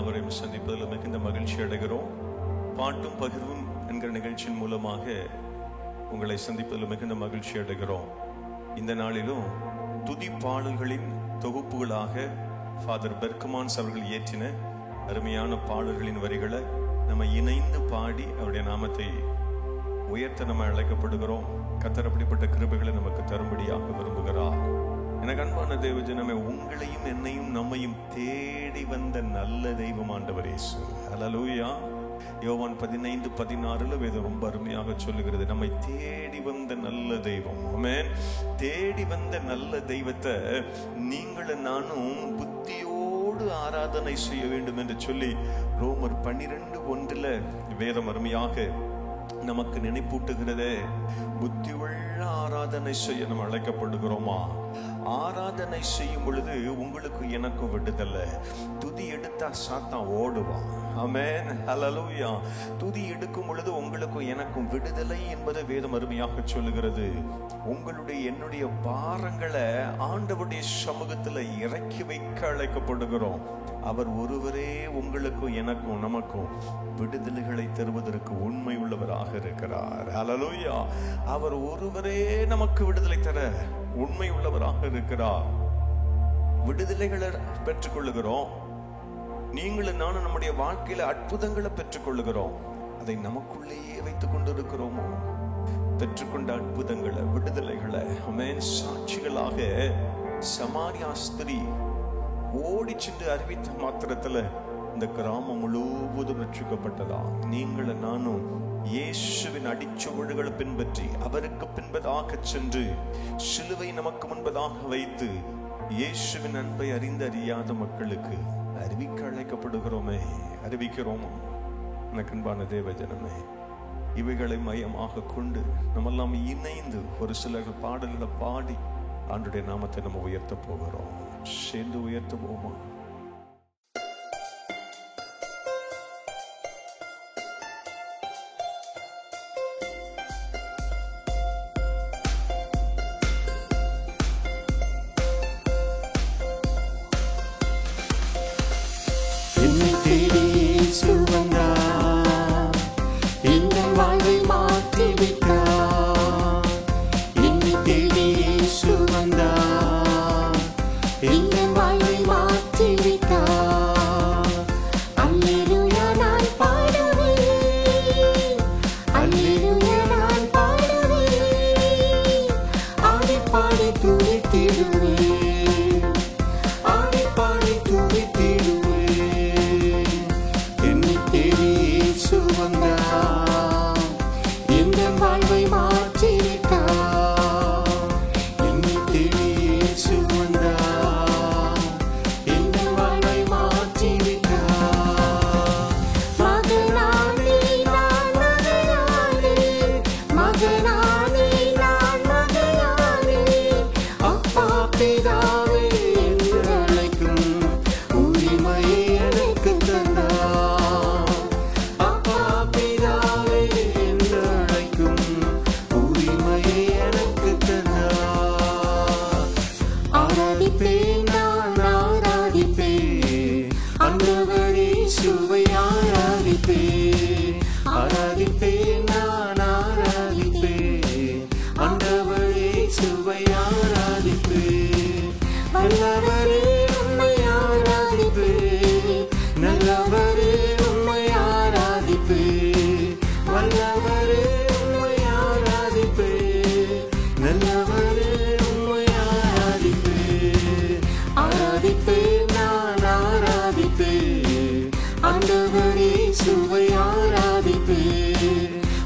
யாவரையும் சந்திப்பதில் மிகுந்த மகிழ்ச்சி அடைகிறோம். பாட்டும் பகிர்வும் என்கிற நிகழ்ச்சியின் மூலமாக உங்களை சந்திப்பதில் மிகுந்த மகிழ்ச்சி அடைகிறோம். இந்த நாளிலும் துதி பாடல்களின் தொகுப்புகளாக ஃபாதர் பெர்க்மான்ஸ் அவர்கள் இயற்றின அருமையான பாடல்களின் வரிகளை நம்ம இணைந்து பாடி அவருடைய நாமத்தை உயர்த்த நம்ம அழைக்கப்படுகிறோம். கர்த்தர் அப்படிப்பட்ட கிருபைகளை நமக்கு தரும்படியாக விரும்புகிறார். எனக்கு அன்பான தேவஜனமே, உங்களையும் என்னையும் நம்மையும் தேடி வந்த நல்ல தெய்வம் ஆண்டவர் இயேசு. ஹல்லேலூயா. யோவான் 15:16 வேதம் ரொம்ப அருமையாக சொல்லுகிறது, நம்மை தேடி வந்த நல்ல தெய்வம். ஆமென். தேடி வந்த நல்ல தெய்வத்தை நீங்களும் நானும் புத்தியோடு ஆராதனை செய்ய வேண்டும் என்று சொல்லி ரோமர் 12:1 வேதம் அருமையாக நமக்கு நினைப்பூட்டுகிறதே. புத்தி உள்ள ஆராதனை செய்ய நம்ம அழைக்கப்படுகிறோமா? ஆராதனை செய்யும் பொழுது உங்களுக்கு எனக்கு விடுதலை. துதி எடுத்தா சாத்தான் ஓடுவான். ஆமென். ஹல்லேலூயா. துதி எடுக்கும் பொழுது உங்களுக்கும் எனக்கும் விடுதலை என்பதை வேதம் அருமையாக சொல்லுகிறது. உங்களுடைய என்னுடைய பாரங்களை ஆண்டவருடைய சமூகத்தில் இறக்கி வைக்க அழைக்கப்படுகிறோம். அவர் ஒருவரே உங்களுக்கும் எனக்கும் நமக்கும் விடுதலைகளை தருவதற்கு உண்மை உள்ளவராக இருக்கிறார். ஹல்லேலூயா. அவர் ஒருவரே நமக்கு விடுதலை தர உண்மை உள்ளவராக இருக்கிறார். விடுதலைகளை பெற்றுக்கொள்ளுகிறோம். நீங்களும் நானும் நம்முடைய வாழ்க்கையில அற்புதங்களை பெற்றுக்கொள்ளுகிறோம். அதை நமக்குள்ளேயே வைத்துக் கொண்டிருக்கிறோமோ? பெற்றுக்கொண்ட அற்புதங்களை, விடுதலைகளை ஆமென் சாட்சிகளாக சமாரியா ஸ்திரீ ஓடி சென்று அறிவித்த மாத்திரத்துல இந்த கிராமம் முழுவதும் ரட்சிக்கப்பட்டதா? நீங்களும் நானும் இயேசுவின் அடிச்சுவடுகளை பின்பற்றி அவருக்கு பின்பதாக சென்று சிலுவை நமக்கு முன்பதாக வைத்து இயேசுவின் அன்பை அறியாத மக்களுக்கு அறிவிக்க அழைக்கப்படுகிறோமே, அறிவிக்கிறோமா? எனக்கு அன்பான தேவஜனமே, இவைகளை மையமாக கொண்டு நம்மெல்லாம் இணைந்து ஒரு சில பாடல்களை பாடி ஆண்டுடைய நாமத்தை நம்ம உயர்த்த போகிறோம். சேர்ந்து உயர்த்துவோமா?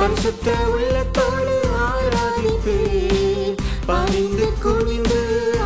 பரிசுத்த உள்ளத்தோடு ஆராதிப்பே, பணிந்து குனிந்து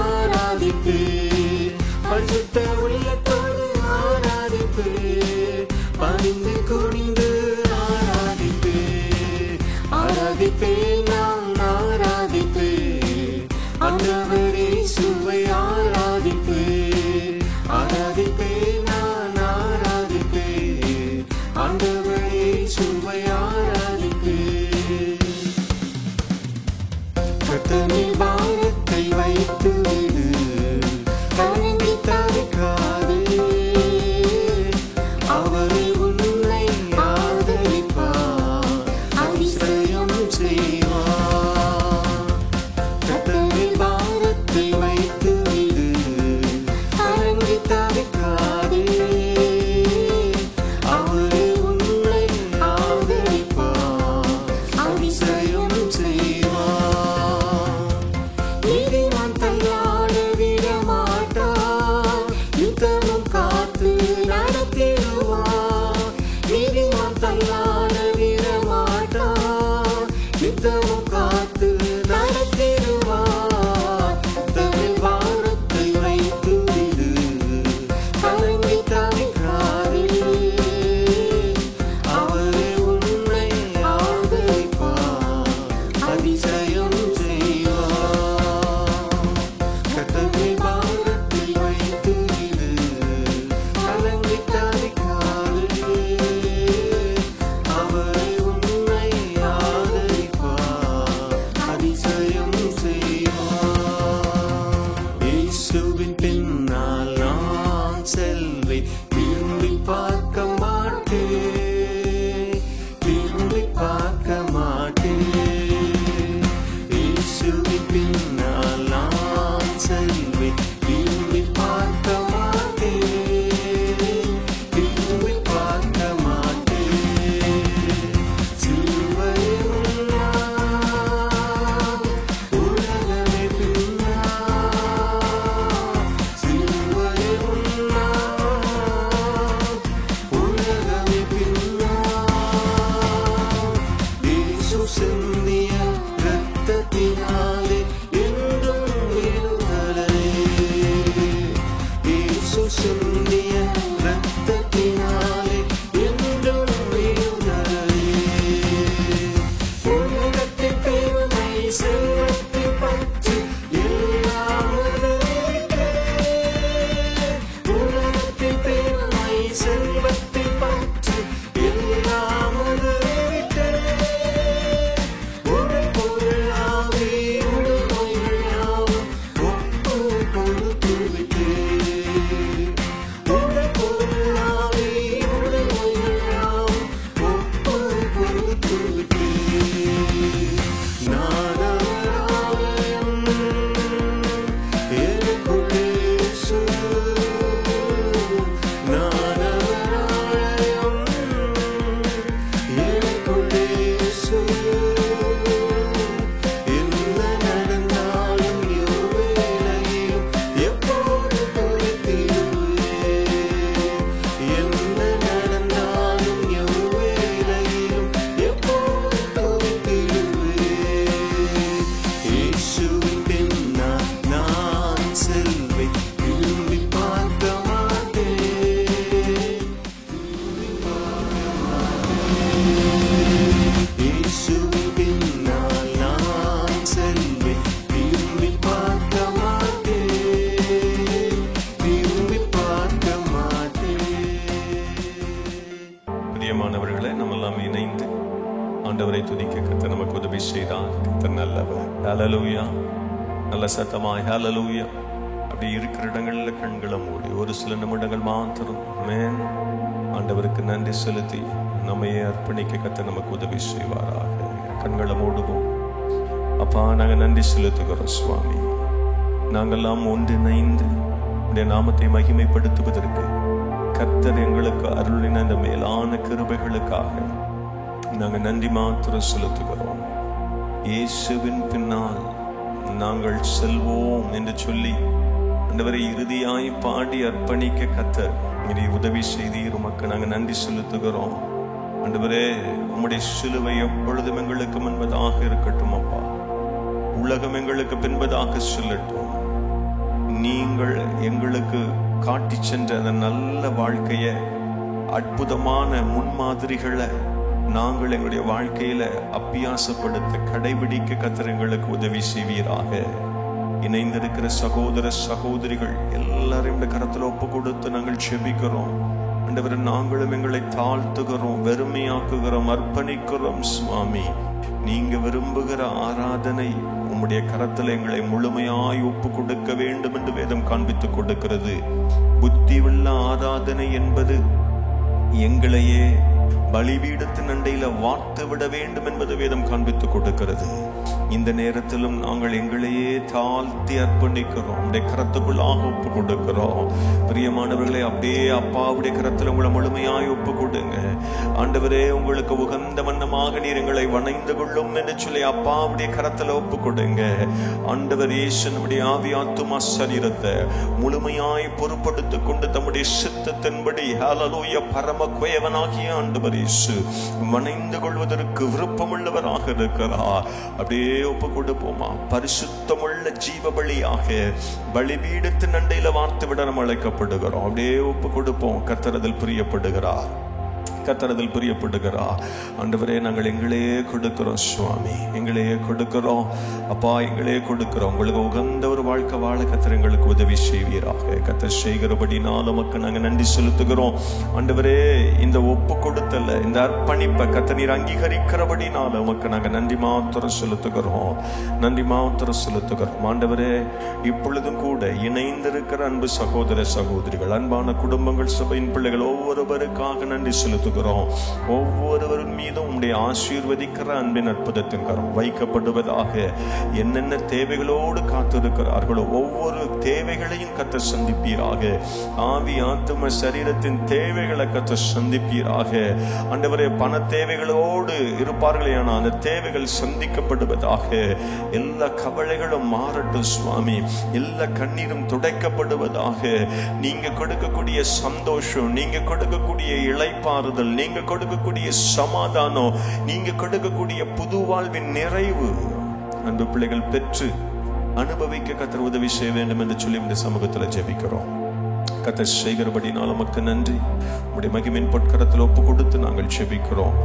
ஆராதிப்பே. பரிசுத்த உள்ளத்தோடு ஆராதிப்பே, பணிந்து குனிந்து ஆராதிப்பே. ஆராதிப்பே, நான் ஆராதிப்பே, ஆண்டவரே இயேசுவை ஆராதிப்பே. ஆராதிப்பே, நான் ஆராதிப்பே, ஆண்டவரே இயேசுவை ஆராதிப்பே. கர்த்தரின் பாரத்தை வைத்து விடு, கலங்கி தவிக்காதே. பிரியமானவர்களை நம்ம எல்லாம் இணைந்து ஆண்டவரை துதிக்க கர்த்தர் நமக்கு உதவி செய்தார். கர்த்தர் நல்லவர். ஹல்லேலூயா. நல்ல சத்தமாய் ஹல்லேலூயா. அப்படி இருக்கிற இடங்கள்ல கண்களை மூடி ஒரு சில நிமிடங்கள் மாத்திரம் ஆமென் ஆண்டவருக்கு நன்றி செலுத்தி நம்மையே அர்ப்பணிக்க கர்த்தர் நமக்கு உதவி செய்வாராக. கண்களை மூடுவோம். அப்பா, நாங்கள் நன்றி செலுத்துகிறோம் சுவாமி. நாங்கெல்லாம் ஒன்றிணைந்து உடைய நாமத்தை மகிமைப்படுத்துவதற்கு கர்த்தர் எங்களுக்கு அருளின இந்த மேலான கிருபைகளுக்காக நாங்கள் நன்றி மாத்திரம் செலுத்துகிறோம். இயேசுவின் பின்னால் நாங்கள் செல்வோம் என்று சொல்லி ஆண்டவரை இறுதியாய் பாடி அர்ப்பணிக்க கர்த்தர் இதை உதவி செய்தீர். உமக்கு நாங்கள் நன்றி செலுத்துகிறோம். ஆண்டவரே, உம்முடைய சிலுவை எப்பொழுதும் எங்களுக்கு முன்பதாக இருக்கட்டும் அப்பா. உலகம் எங்களுக்கு பின்பதாக சொல்லட்டும். நீங்கள் எங்களுக்கு காட்டி சென்ற அந்த நல்ல வாழ்க்கையை, அற்புதமான முன்மாதிரிகளை நாங்கள் எங்களுடைய வாழ்க்கையில அபியாசப்படுத்த கடைபிடிக்க கர்த்தர் எங்களுக்கு உதவி செய்வீராக. இணைந்திருக்கிற சகோதர சகோதரிகள் எல்லாரும் இந்த கரத்துல ஒப்பு கொடுத்து நாங்கள் செபிக்கிறோம். ஆண்டவரே, நாங்களும் எங்களை தாழ்த்துகிறோம், வெறுமையாக்குகிறோம், அர்ப்பணிக்கிறோம் சுவாமி. நீங்க விரும்புகிற ஆராதனை உம்முடைய கரத்தில் எங்களை முழுமையாய் ஒப்பு கொடுக்க வேண்டும் என்று வேதம் காண்பித்து கொடுக்கிறது. புத்தி உள்ள ஆராதனை என்பது எங்களையே பலிபீடத்தின் அண்டையில வார்த்து விட வேண்டும் என்பது வேதம் காண்பித்து கொடுக்கிறது. இந்த நேரத்திலும் நாங்கள் எங்களையே தாழ்த்தி அர்ப்பணிக்கிறோம், உடைய கரத்துக்குள்ளாக ஒப்பு கொடுக்கிறோம். பிரியமானவர்களே, அப்படியே அப்பாவுடைய கரத்தில் உங்களை முழுமையாய் ஒப்பு கொடுங்க. ஆண்டவரே, உங்களுக்கு உகந்த வண்ணமாக நீர் எங்களை வணைந்து கொள்ளும் என்று சொல்லி அப்பாவுடைய கரத்தில் ஒப்பு கொடுங்க. ஆண்டவர் இயேசு நம்முடைய ஆவி ஆத்துமா சரீரத்தை முழுமையாய் பொறுப்படுத்திக் கொண்டு தம்முடைய சித்தத்தின்படி ஹல்லேலூயா பரம குயவனாகிய ஆண்டவர் இயேசு வணைந்து கொள்வதற்கு விருப்பமுள்ளவராக இருக்கிறார். அப்படியே ஒப்பு கொடுப்போமா? பரிசுத்தமுள்ள ஜீவ பலியாக பலிபீடத்தின் அண்டையில வார்த்து விட நம்ம அழைக்கப்படுகிறோம். அப்படியே ஒப்பு கொடுப்போம். கர்த்தர் அதில் பிரியப்படுகிறார். கர்த்தரதில் பிரியப்படுகிறார். ஆண்டவரே, நாங்கள் எங்களையே கொடுக்கிறோம் சுவாமி, எங்களையே கொடுக்கிறோம் அப்பா, எங்களையே கொடுக்கிறோம். உங்களுக்கு உகந்த ஒரு வாழ்க்கை வாழ கர்த்தர் எங்களுக்கு உதவி செய்வீராக. கர்த்தர் செய்கிறபடினால் உமக்கு நாங்கள் நன்றி செலுத்துகிறோம். ஆண்டவரே, இந்த ஒப்பு கொடுத்தல இந்த அர்ப்பணிப்பை கர்த்தர் நீர் அங்கீகரிக்கிறபடினால் உமக்கு நாங்கள் நன்றி மாத்திரம் செலுத்துகிறோம், நன்றி மாத்திரம் செலுத்துகிறோம். ஆண்டவரே, இப்பொழுதும் கூட இணைந்திருக்கிற அன்பு சகோதர சகோதரிகள், அன்பான குடும்பங்கள், சபையின் பிள்ளைகள் ஒவ்வொருவருக்காக நன்றி செலுத்துகிறோம். ஒவ்வொருவரின் மீதும் உம்முடைய ஆசீர்வதிக்கிற அன்பின் அற்புதத்தின் கரம் வைக்கப்படுவதாக. என்னென்ன தேவைகளோடு காத்திருக்கிறார்களோ ஒவ்வொரு தேவைகளையும் கர்த்தர் சந்திப்பீராக. ஆவி ஆத்தும சரீரத்தின் தேவைகளை கர்த்தர் சந்திப்பீராக. ஆண்டவரே, பண தேவைகளோடு இருப்பார்களே, ஆனால் அந்த தேவைகள் சந்திக்கப்படுவதாக. எல்லா கவலைகளும் மாறட்டும் சுவாமி, எல்லா கண்ணீரும் துடைக்கப்படுவதாக. நீங்க கொடுக்கக்கூடிய சந்தோஷம், நீங்க கொடுக்கக்கூடிய இளைப்பாறுதல், நீங்க கொடுக்கக்கூடிய சமாதானம், நீங்க கொடுக்கக்கூடிய புது வாழ்வின் நிறைவு அன்பு பிள்ளைகள் பெற்று அனுபவிக்க கர்த்தர் உதவி செய்ய வேண்டும் என்று சொல்லி இந்த சமூகத்தில் ஜெபிக்கிறோம். கர்த்தர் செய்கிறபடினால் உமக்கு நன்றி. உடைய மகிமையின் பொற்கரத்தில் ஒப்பு கொடுத்து நாங்கள் ஜெபிக்கிறோம்.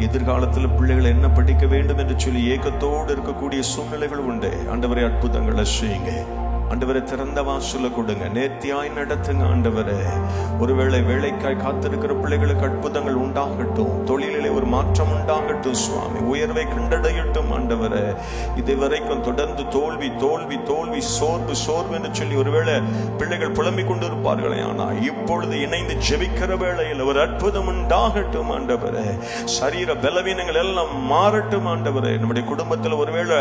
எதிர்காலத்தில் பிள்ளைகள் என்ன படிக்க வேண்டும் என்று சொல்லி ஏக்கத்தோடு இருக்கக்கூடிய சூழ்நிலைகள் உண்டு. ஆண்டவரே, அற்புதங்களை செய்யுங்க. ஆண்டவரை, திறந்த வாசல கொடுங்க, நேர்த்தியாய் நடத்துங்க. ஆண்டவரே, ஒருவேளை வேலைக்காய் காத்திருக்கிற பிள்ளைகளுக்கு அற்புதங்கள் உண்டாகட்டும், தொழிலிலே ஒரு மாற்றம் உண்டாகட்டும் சுவாமி, உயர்வை கண்டடையட்டும். ஆண்டவரே, இதுவரைக்கும் தொடர்ந்து தோல்வி தோல்வி தோல்வி, சோர்வு சோர்வு என்று சொல்லி ஒருவேளை பிள்ளைகள் புலம்பிக் கொண்டு இருப்பார்களே, ஆனால் இப்பொழுது இணைந்து ஜெபிக்கிற வேளையில் ஒரு அற்புதம் உண்டாகட்டும். ஆண்டவரே, சரீர பலவீனங்கள் எல்லாம் மாறட்டும். ஆண்டவரே, நம்முடைய குடும்பத்தில் ஒருவேளை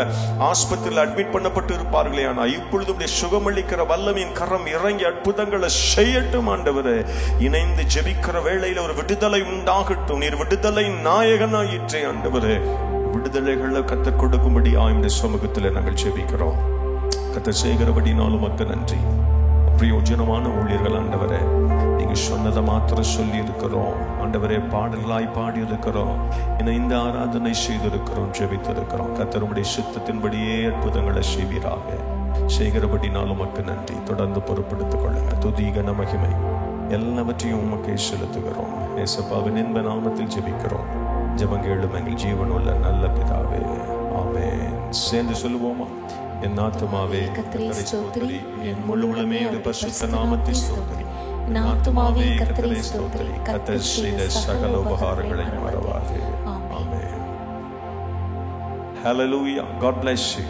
ஆஸ்பத்திரியில் அட்மிட் பண்ணப்பட்டு இருப்பார்களே, ஆனால் இப்பொழுது சுகமளிக்கிற வல்லமையின் கரம் இறங்கி அற்புதங்களை செய்யட்டும். ஆண்டவரே, இணைந்து ஜெபிக்கிற வேளையில் ஒரு விடுதலை உண்டாகட்டும். நீர் விடுதலை நாயகனாயிற்றே. ஆண்டவரே, விடுதலைகளை கர்த்தர் கொடுக்கும்படி ஆயுடைய சமூகத்தில் நாங்கள் ஜெபிக்கிறோம். கர்த்தர் செய்கிறபடினாலும் உமக்கு நன்றி. பிரயோஜனமான ஊழியர்கள் ஆண்டவரே, நீங்க சொன்னதை மாத்திரம் சொல்லி இருக்கிறோம். ஆண்டவரே, பாடல்களாய் பாடி இருக்கிறோம், இந்த ஆராதனை செய்திருக்கிறோம், ஜெபித்திருக்கிறோம். கர்த்தருடைய சித்தத்தின்படியே அற்புதங்களை செய்வீராக. செய்கிறபடினால் உமக்கு நன்றி. தொடர்ந்து பொறுப்படுத்திக் கொள்ளுங்க. துதி கன மகிமை எல்லாவற்றையும் உமக்கே செலுத்துகிறோம். இயேசுவின் இன்ப நாமத்தில் ஜெபிக்கிறோம். ஜெபங்கேளும் எங்கள் ஜீவன் உள்ள நல்ல பிதாவே, ஆமென். சேர்ந்து சொல்லுவோமா? என் ஆத்துமாவே கர்த்தரை ஸ்தோத்திரி, என் முழு உள்ளமே பரிசுத்த நாமத்தை ஸ்தோத்திரி. என் ஆத்துமாவே கர்த்தரை ஸ்தோத்திரி. ஸ்தோத்திரி. கர்த்தர் செய்த சகல உபகாரங்களையும் மறவாதே. ஆமென். Hallelujah. God bless you.